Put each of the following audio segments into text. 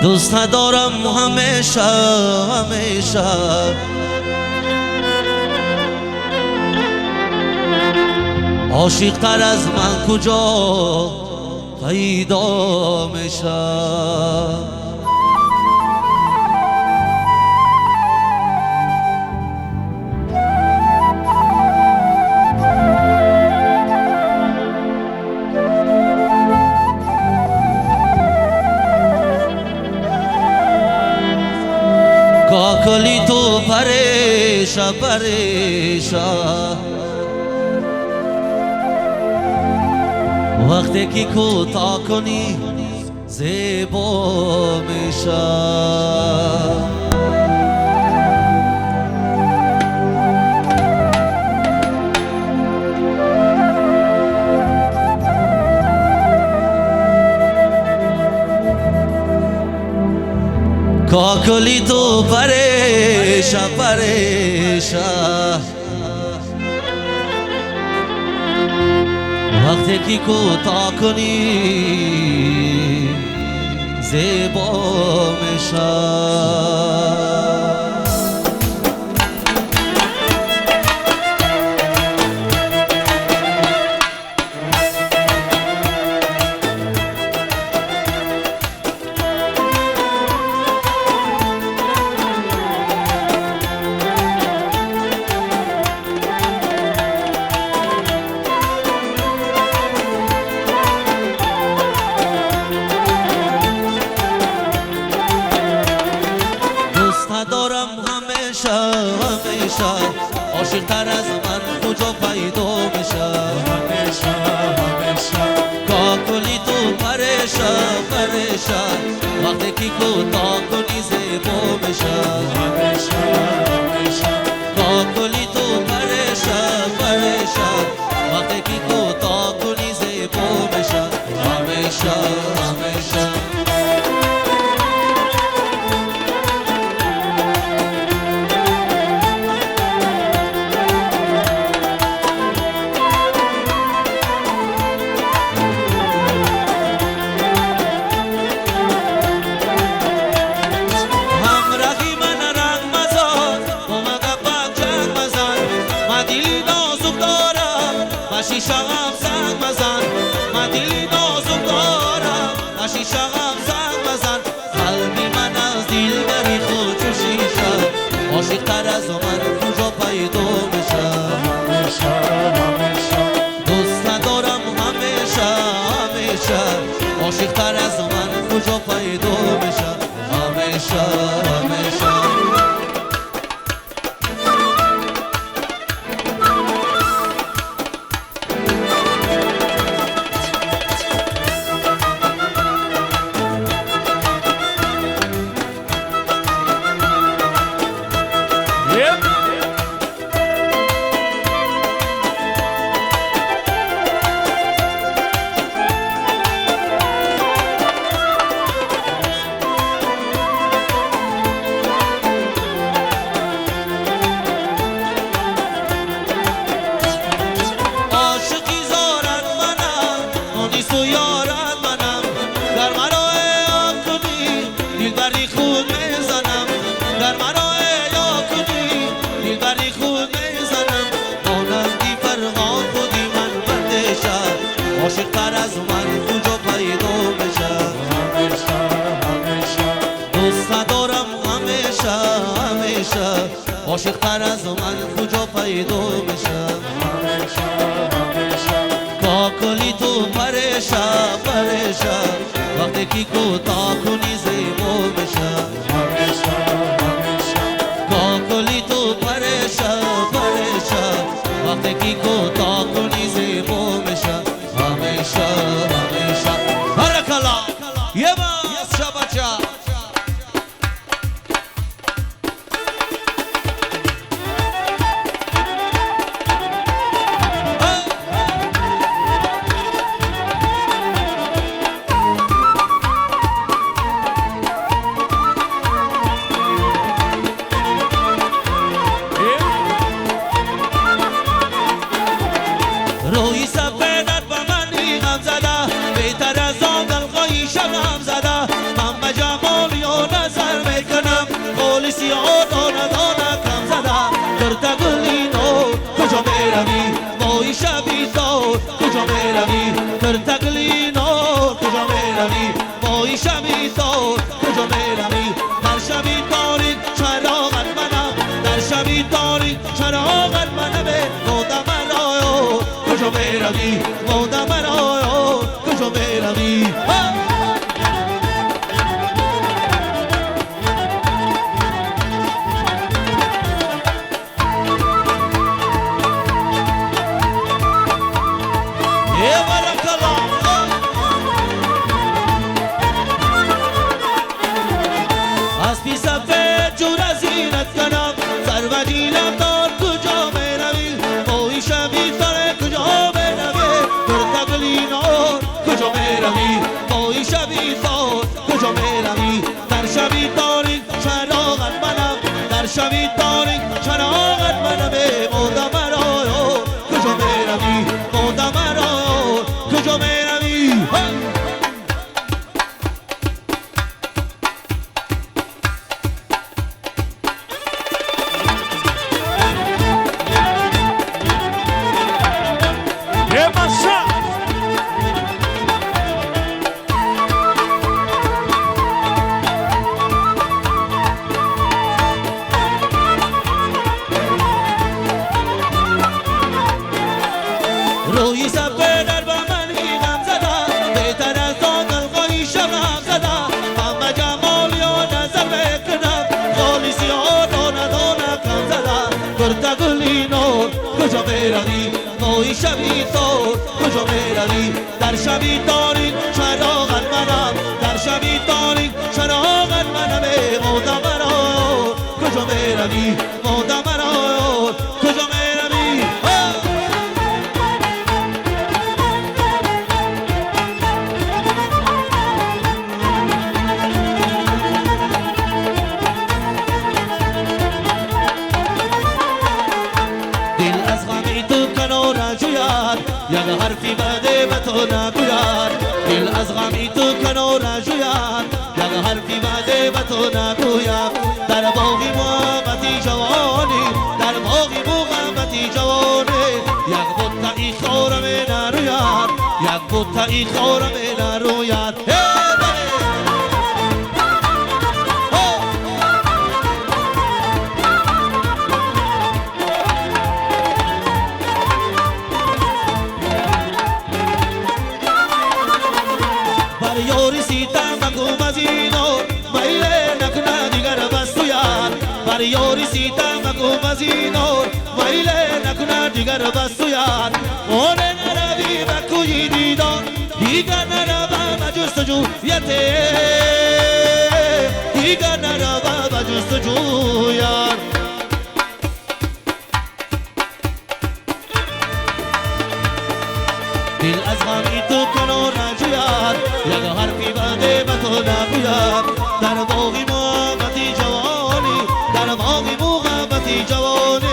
دوست ندارم همیشه همیشه عاشق تر از من کجا پیدا میشه کاکلی تو پریشا پریشا وقتی که کوتاه کنی زیبا میشه کاکلی تو پریشا پریشا وقتی که کوتاه کنی زیبا میشه دارم همیشه همیشه عاشق تر از من کجا پیدا میشه همیشه همیشه کاکلی تو پریشا پریشا وقتی که کوتاه کنی زیبا میشه همیشه همیشه کاکلی تو پریشا پریشا وقتی که کوتاه کنی زیبا میشه همیشه همیشه شیشه هم زنگ مزن من دلی نازک دارم شیشه هم زنگ مزن قلبی من از دل بری خود چو شیشه عاشق تر از من کجا پیدا میشه همیشه همیشه دوست ندارم همیشه همیشه عاشق تر از من کجا پیدا میشه همیشه همیشه تو یارت منم در مرا ایا کنی دل بری خود میزنم در مرا ایا کنی دل بری خود میزنم مانندی فرغان خودی من بندشه عاشق تر از من کجا پیدا میشه همیشه همیشه دوست ندارم همیشه همیشه عاشق تر از من کجا پیدا میشه همیشه همیشه کاکلی تو پریشا پریشا وقتی که کوتاه کنی زیبا میشه همیشه همیشه کاکلی تو پریشا پریشا وقتی که کوتاه کنی زیبا میشه همیشه همیشه برکلا یه باز شبچه کجا بروی در شبی تاریک چراغت منم در شبی تاریک چراغت منم مودم مرا کجا بروی مودم مرا کجا بروی شبی تاریک چراغت منم مودم مرا کجا بروی مودم مرا کجا بروی روی سبه در با من غم زدم بهتر از آن دلخواهی شبم زدم همه جمال یا نظر بکنم خالیسی ها دانه کم زدم گرده گلی نور کجا بروی ماهی شبی تو کجا بروی در شبی تاریک چراغت منم در شبی تاریک چراغت منم مودم مرا کجا بروی مودم مرا کجا بروی یک حرفی بده به تو نگوید دل از غمی تو کنار نجوید یک حرفی بده به تو نگوید در باغی محبتی جوانی در باغی محبتی جوانی یک بطعی خورم نروید یک بطعی خورم نروید یاری سیتم مگو مزینو میله نکنه دیگر بس تو یار بر یاری سیتم مگو مزینو میله نکنه دیگر بس تو یار اونه نروی بکوی دیدان دیگر نروی بجستجو یته دیگر نروی بجستجو یار دل از غمی تو کنار نجوید یک حرفی بده به تو نگوید در باغی محبتی جوانی در باغی محبتی جوانی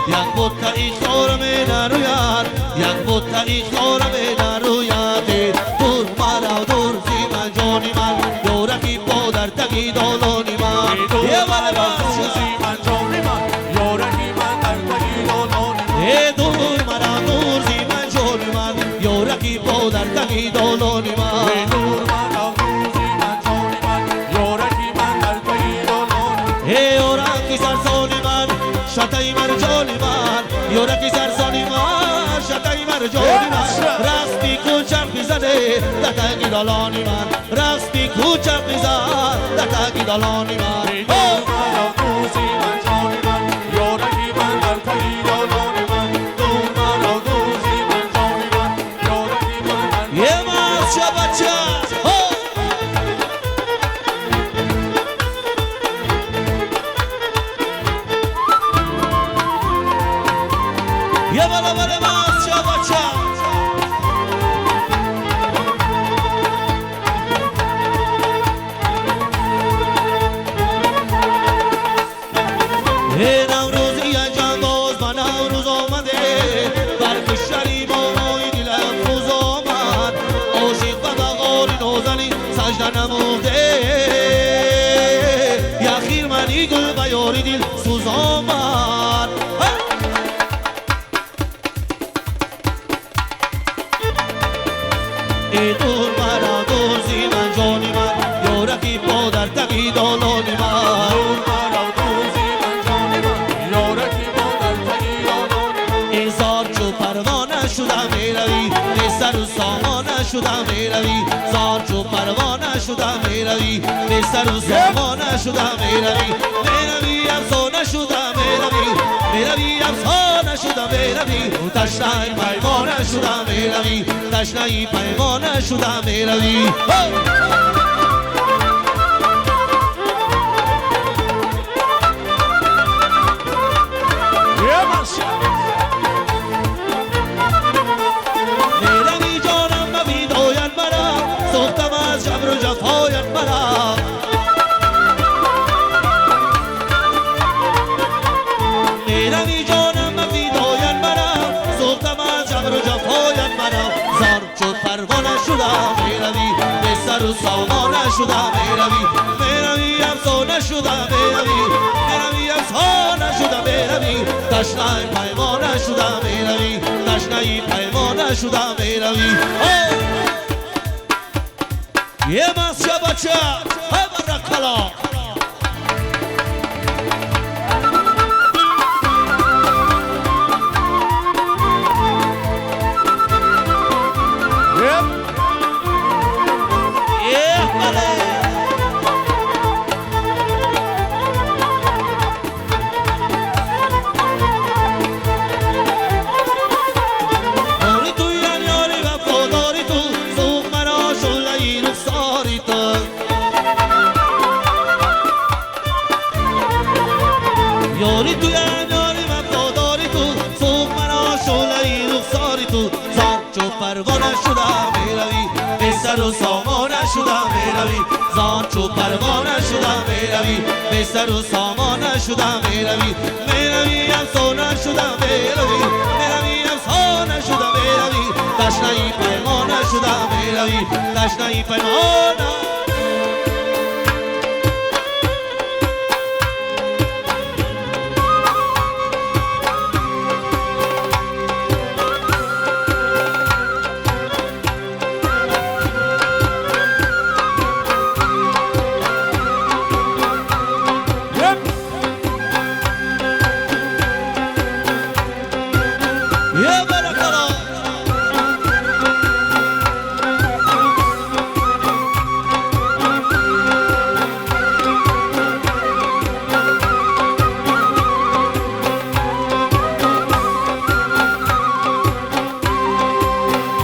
یک بطعی خورم نروید یک بطعی خورم نروید دور مرا دور زی من جانی من یورکی پا در تگی دالانی من یه بله زی من جانی من یورکی من در تگی دالانی من دور مرا دور زی من جانی من یورکی پا در تگی دالانی من دور مرا دور زی من جانی من یورکی من در تگی دالانی یورکی سرسانی من شتای مرجانی من یورکی سرسانی من شتای مرجانی من رقص بی کوچک میزنه در تگی دالانی من رقص بی کوچک میزن در تگی دالانی من دور مرا دور زی من جانی من یورکی من در تگی دالانی من دور مرا دور زی من جانی من یورکی من در یه ماست بچه یه بالا بالا ماست بچه نوروزی انجام باز با نوروز آمده بر کشوری با مای دل افروز آمد عاشق و بغاری نازنی سجده نموده یخیر منی گل و یاری دل سوز آمد ای دور مرا دور زی من جانی من یورکی پا در تگی شدم میروی زار چو پروانه شدم میروی به سر و سامانه شدم میروی میروی افسانه شدم میروی میروی افسانه شدم میروی تشنه پیمانه شدم میروی تشنه پیمانه شدم میروی میروی جانم مبیداید مرا سوختم از جبر و جفایت مرا میروی جانم مبیداید مرا سوختم از جبر و جفایت مرا زار چو پروانه شدم میروی به سر و سامانه شدم میروی میروی افسانه شدم میروی میروی افسانه شدم میروی تشنه پیمانه شدم میروی تشنه پیمانه شدم میروی یه مسجد بچه برکلا یاری تو یاری وفاداری تو سوق مرا شعله‌ای رخساری تو زار چو پروانه شدم میروی به سر و سامانه شدم میروی زار چو پروانه شدم میروی به سر و سامانه شدم میروی میروی افسانه شدم میروی میروی افسانه شدم میروی تشنه پیمانه شدم میروی تشنه پیمانه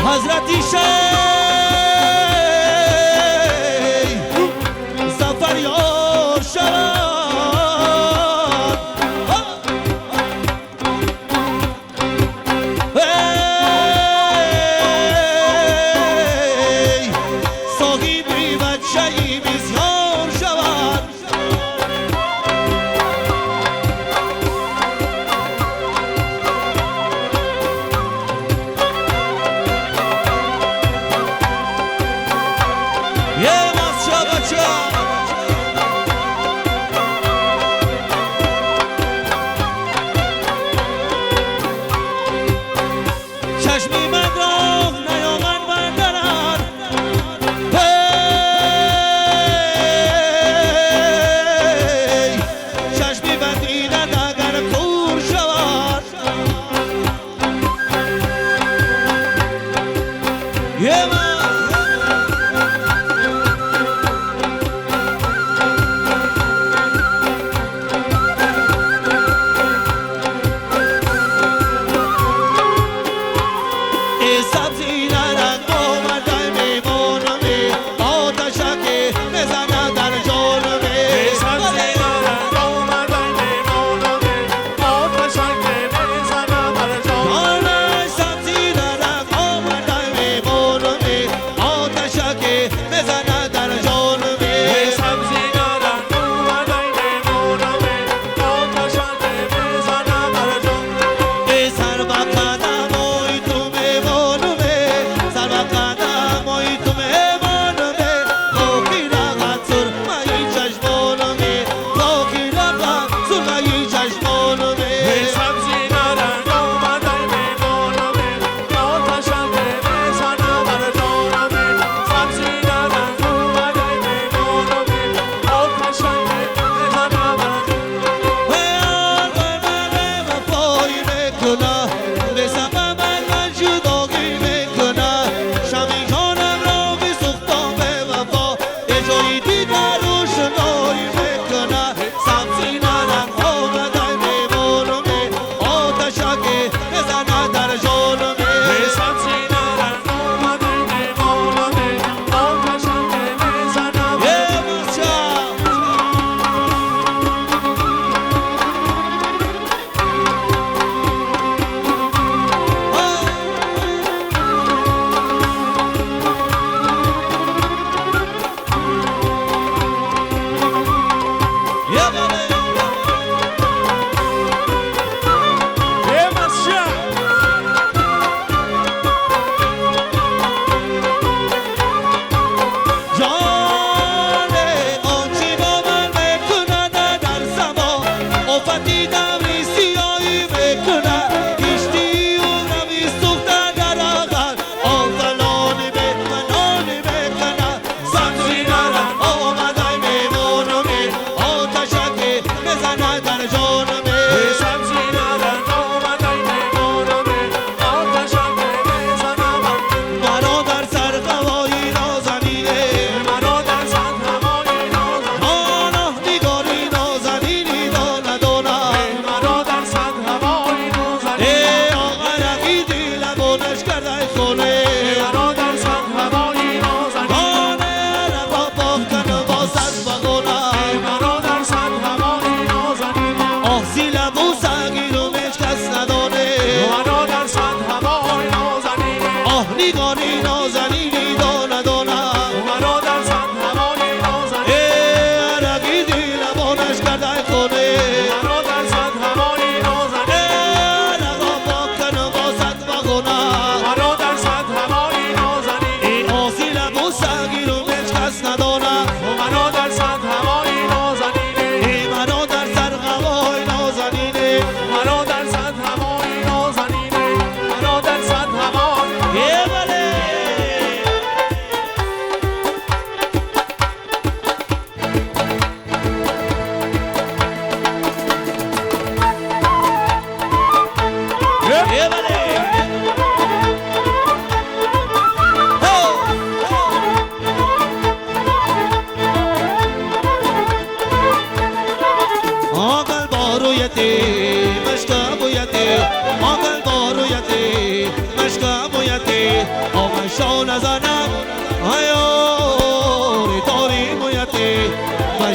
حضرتی شیخ زفر یار شد صاحبی بچه‌ای بسیار شود چشمی من را نیامد بردارد چشمی بندیدن اگر کور شود یه من سبزی نرنگ آمده میمونمه آتشکی بزنه در جانمه سبزی نرنگ آمده میمونمه آتشکی بزنه در جانمه سبزی نرنگ آمده میمونمه آتشکی بزنه در جانمه سبزی نرنگ آمده میمونمه آتشکی بزنه در جانمه سر و قدم اوی تو میمونمه سر و قدم اوی تو میمونمه باقی رقم سرمه‌ی چشمانمه باقی رقم سرمه‌ی چشمانمه سبزی نرنگ آمده میمونمه آتشکی بزنه در جانمه سبزی نرنگ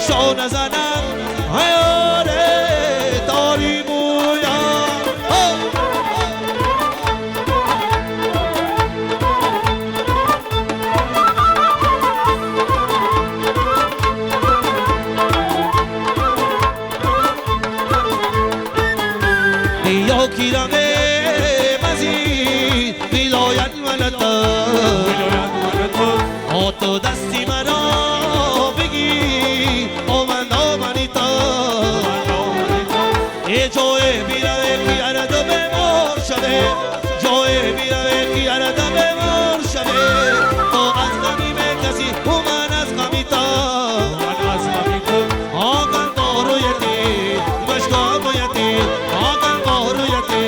شو نزنم حیاره داری مویا یا کیرانه مزید ولایت ملتا تو دستی مرا بگی آمن آمنی تا ای جای بیره کی ارده بمار شده جای بیره کی ارده بمار شده تو از غمی کسی و من از غمی تا آگن بارویتی مشکا بایتی آگن بارویتی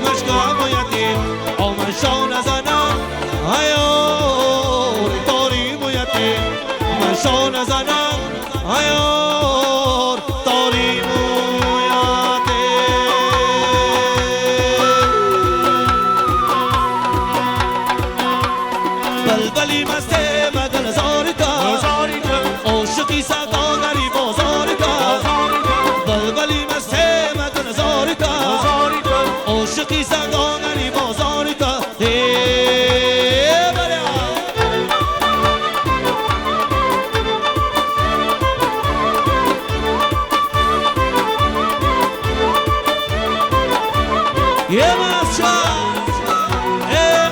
مشکا بایتی آمن شو نزنم هیار داری بایتی من شو نزنم هیار داری بایتی بلبلی مسته مگل زاریتا عاشقی سگانری بازاریتا بلبلی مسته مگل زاریتا عاشقی سگانری بازاریتا یه مسچا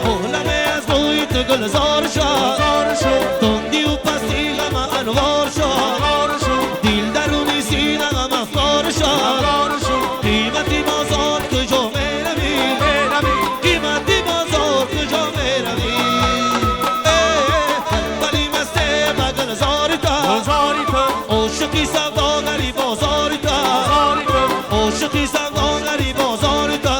اولمه از بویت گلزار شد تندی و پستی غم انوار شد دیل درونی سینه غم افکار شد قیمتی بازار کجا میروی قیمتی بازار کجا میروی ولی مسته مگل زاریتا عاشقی سوداگری بازاریتا عاشقی سوداگری بازاریتا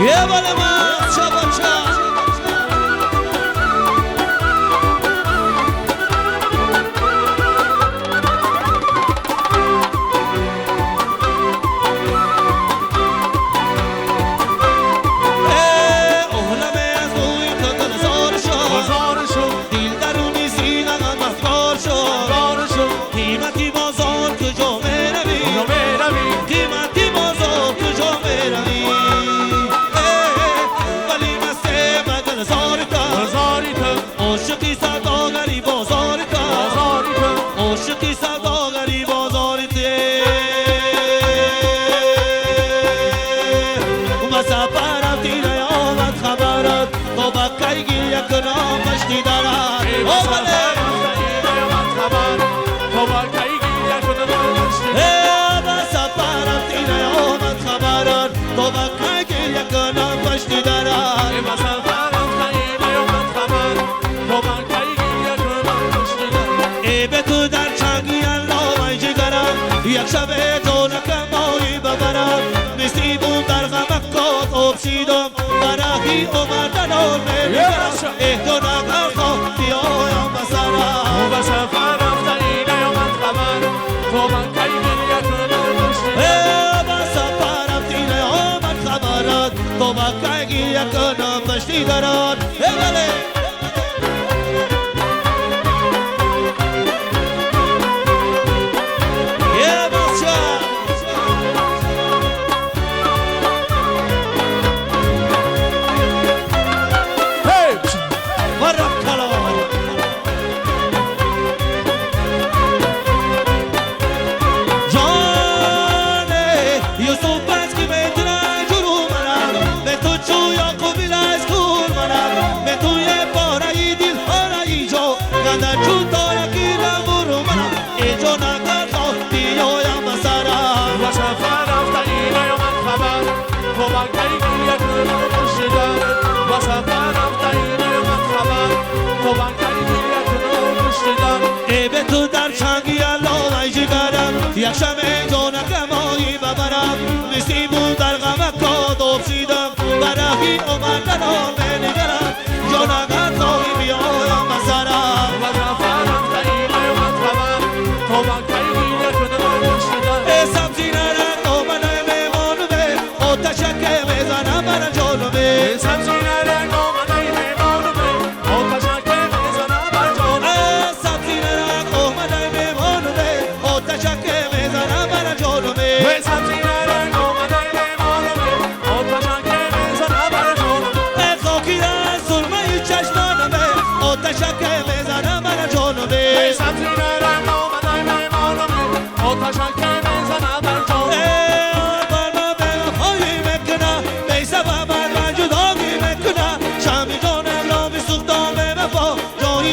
یه بالا بچه بچه اولمه از بوی تو گلزار شد دیل درونی سینه غم افکار شد قیمتی بازار کجا میروی قیمتی بازار کجا میروی ولی مسته مگل زاریتا عاشقی سوداگری بازاریتا عاشقی سوداگری بازاریته و سفر رفتی نیامد خبرت تو بکیگی یک نامشتی دارد و سفر رفتی نیامد خبرت تو بکیگی یک نامشتی دارد ای به تو در چنگی الله جگرم یک شب تو نکمایی ببرم مثلی بود در غمک کات اپسیدم برای اومدن آن میبرم ای تو نگر خواه بیایم بسرم و سفر رفتنی نیامد خبر تو من کیگی یک و سفر رفتی نیامد خبرت تو بکیگی یک نامشتی دارد به تو در چنگی الله جگرم یک شمه تو نکمایی ببرم مثلی بود در غمک کاد اپسیدم برای جانان بنگرم جان اگر توی بیایم بسرم سبزی نرد آمنه میمانو به آتشکه میزنم برا جانو به سبزی نرد آمنه میمانو به آتشکه میزنم برا جانو سبزی نرد آمنه میمانو به آتشکه میزنم برا جانو به سبزی نرد آمنه میمانو به آتشکه میزنم برا جانو خاکی از سرمه چشمانو به آتشکه میزنم برا جانو به سبزی نرد آمنه میمانو به آتشکه میزنم برا جانو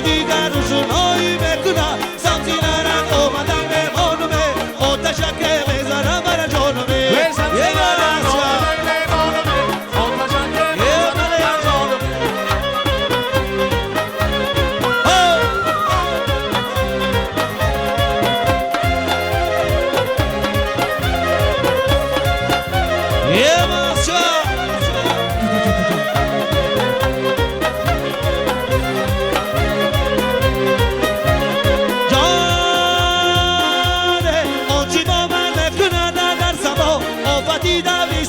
دیگر روشنایی بکنه سبزی نرد آمدم به خانومه آتشکه میزنم برا جانومه یه برسیا یه برسیا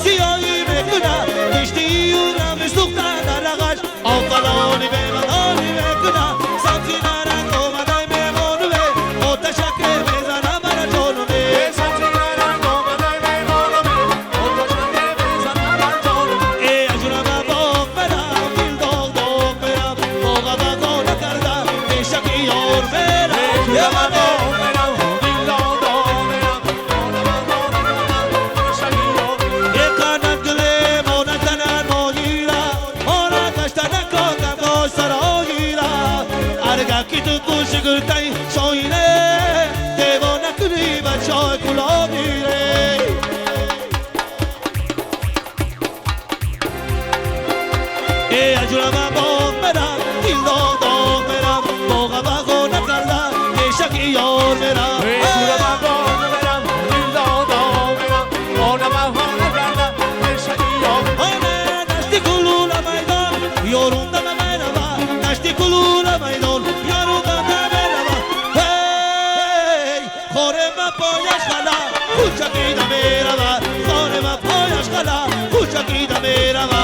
سیایی میکنه کشتی او را میسوختن در رقش آفلانی بیمدانی میکنه سبزی نرد آمده میمانوه آتشکه میزنم برا جانوه سبزی نرد آمده میمانوه آتشکه میزنم برا جانوه ای اجرم باغ برم دل داغ داغ برم باغ باغا نکردم پیشکی یار برم یه باغ برم دل داغ داغ برم کی تو گوش گرتای شاینه دیوانه کنی بچه کلا میره ای اجرم باغ برم دل داغ داغ برم باغ باغا نکردم پیشکی یار برم ای اجرم باغ برم دل داغ داغ برم باغ باغا نکردم پیشکی یار آنه دشتی کلول میدان یارون دم منم دشتی کلول میدان پایش خلا کوچکی دا میروا خانه ما پایش خلا کوچکی دا میروا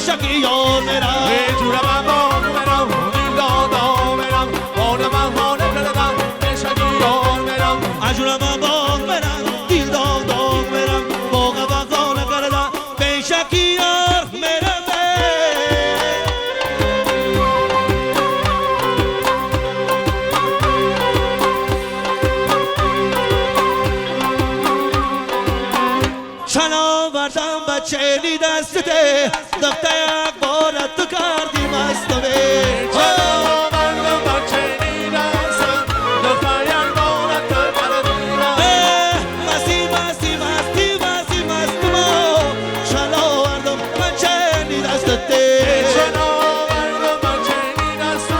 شکی یار میرم ای جورم باغ میرم دل داغ داغ میرم بانم خانه کردم ای شکی یار میرم اجورم باغ میرم دل داغ داغ میرم باغ خانه کردم ای شکی یار میرم چنا بردم بچه لی دسته دخته یک بارت تو کردی مستوه چنا بردم بچه لی دسته دخته یک بارت تو کردی مستی مستی مستی مستی مستو چنا بردم بچه لی دسته چنا بردم بچه لی دسته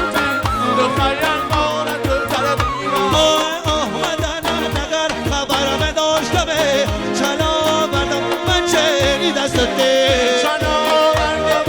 دخته یک بارت تو کردی آمدن نگر خبرم داشتم چنا بردم بچه لی دسته چنا بردم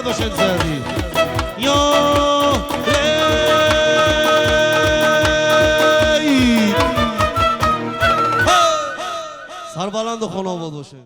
باشین زدی یا سربلند و خانه آباد باشین.